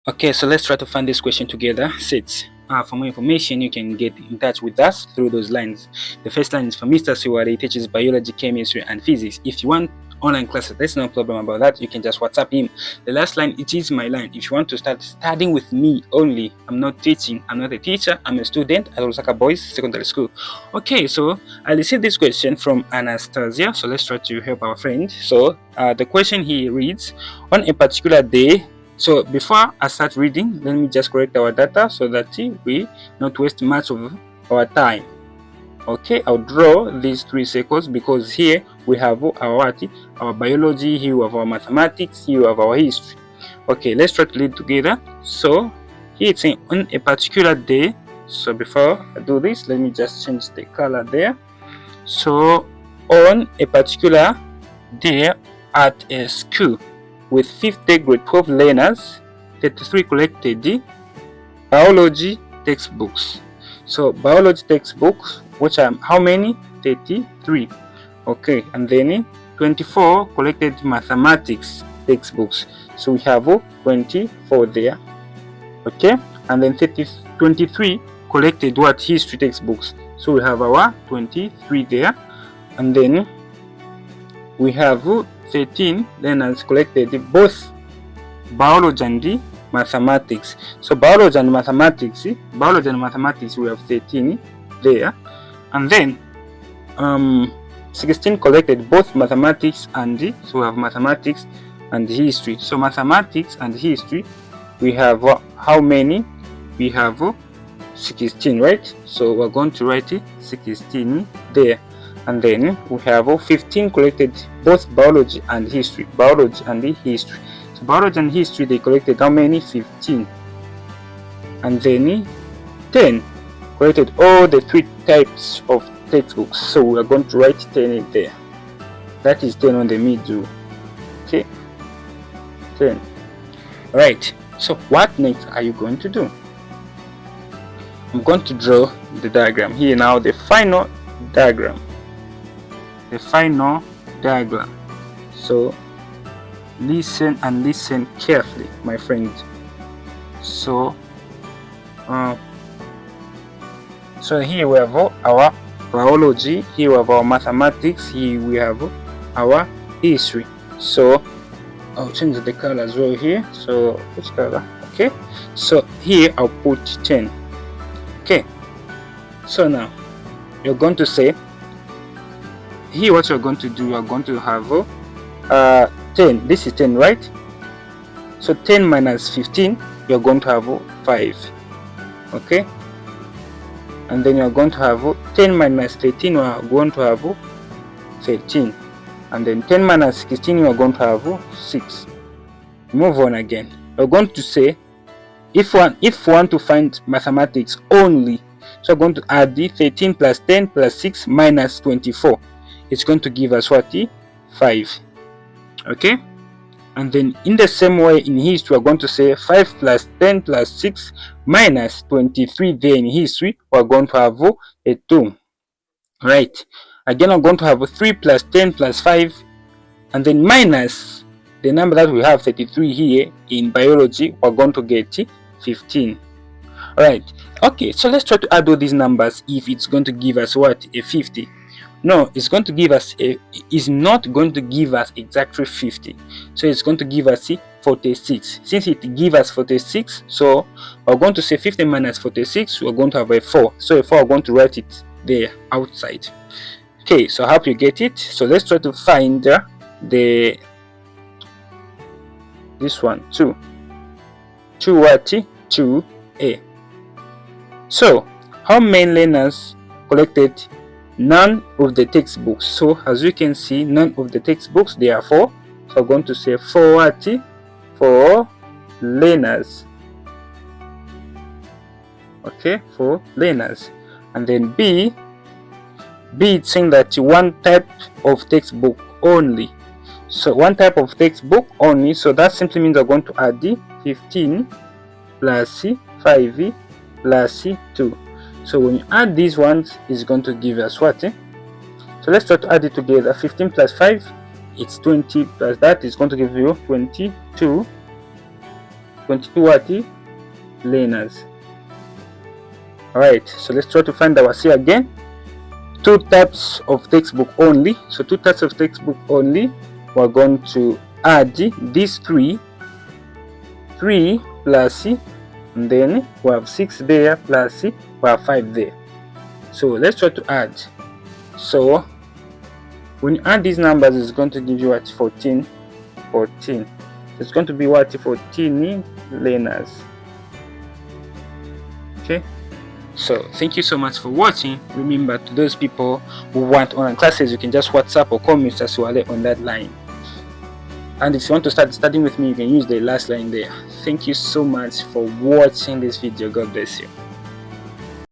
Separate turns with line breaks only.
Okay, so let's try to find this question together. Sits. For more information, you can get in touch with us through those lines. The first line is from Mr. Siwari. He teaches biology, chemistry, and physics. If you want online classes, there's no problem about that. You can just WhatsApp him. The last line, it is my line. If you want to start studying with me only, I'm not teaching. I'm not a teacher. I'm a student at Osaka Boys Secondary School. Okay, so I received this question from Anastasia. So let's try to help our friend. So the question he reads, on a particular day. So before I start reading, let me just correct our data so that we not waste much of our time. Okay, I'll draw these 3 circles because here we have our biology, here we have our mathematics, here we have our history. Okay, let's try to read together. So here it's saying on a particular day. So before I do this, let me just change the color there. So on a particular day at a school, with 5th grade 12 learners, 33 collected biology textbooks. So biology textbooks, which are how many? 33. Okay, and then 24 collected mathematics textbooks. So we have 24 there. Okay, and then 23 collected what? History textbooks. So we have our 23 there, and then we have 13 learners collected both biology and mathematics. So biology and mathematics, we have 13 there, and then 16 collected both mathematics and so we have mathematics and history. So mathematics and history, we have how many? We have 16, right? So we're going to write 16 there. And then we have 15 collected both biology and history. So biology and history, they collected how many? 15. And then 10 collected all the 3 types of textbooks. So we are going to write 10 in there. That is 10 on the middle. Okay, 10. Right. So what next are you going to do? I'm going to draw the diagram here now. The final diagram. So listen and listen carefully, my friend. So here we have our biology, here we have our mathematics, here we have our history. So I'll change the color as well here. So which color? Okay, so here I'll put 10. Okay, so now you're going to say here what you're going to do, you're going to have 10. This is 10, right? So 10 minus 15, you're going to have 5. Okay, and then you're going to have 10 minus 13, you're going to have 13, and then 10 minus 16, you're going to have 6. Move on again. You're going to say if we want to find mathematics only, so we're going to add the 13 plus 10 plus 6 minus 24. It's going to give us what? 5. Okay, and then in the same way in history, we're going to say 5 plus 10 plus 6 minus 23. There in history, we're going to have a 2. Right, again we're going to have 3 plus 10 plus 5, and then minus the number that we have 33 here in biology, we're going to get 15. Right, okay, so let's try to add all these numbers. If it's going to give us what? A 50. No, it's going to give us is not going to give us exactly 50. So it's going to give us 46. Since it gives us 46, so we're going to say 50 minus 46, we're going to have a 4. So a 4, we're going to write it there outside. Okay, so I hope you get it. So let's try to find this one, 2 what? 2a. So how many learners collected none of the textbooks? So as you can see, none of the textbooks, there are 4. So I'm going to say 4 what? 4 learners. Okay, 4 learners. And then B, it's saying that one type of textbook only. So one type of textbook only. So that simply means we're going to add the 15 plus 5 plus 2. So when you add these ones, it's going to give us what? So let's try to add it together. 15 plus 5, it's 20, plus that is going to give you 22 22 what learners. Alright, so let's try to find our C again. 2 types of textbook only. So 2 types of textbook only. We're going to add these 3 plus, and then we have 6 there plus we have 5 there. So let's try to add. So when you add these numbers, it's going to give you what? 14. It's going to be what? 14 learners. Okay, so thank you so much for watching. Remember, to those people who want online classes, you can just WhatsApp or call Mr. Swale on that line. And if you want to start studying with me, you can use the last line there. Thank you so much for watching this video. God bless you.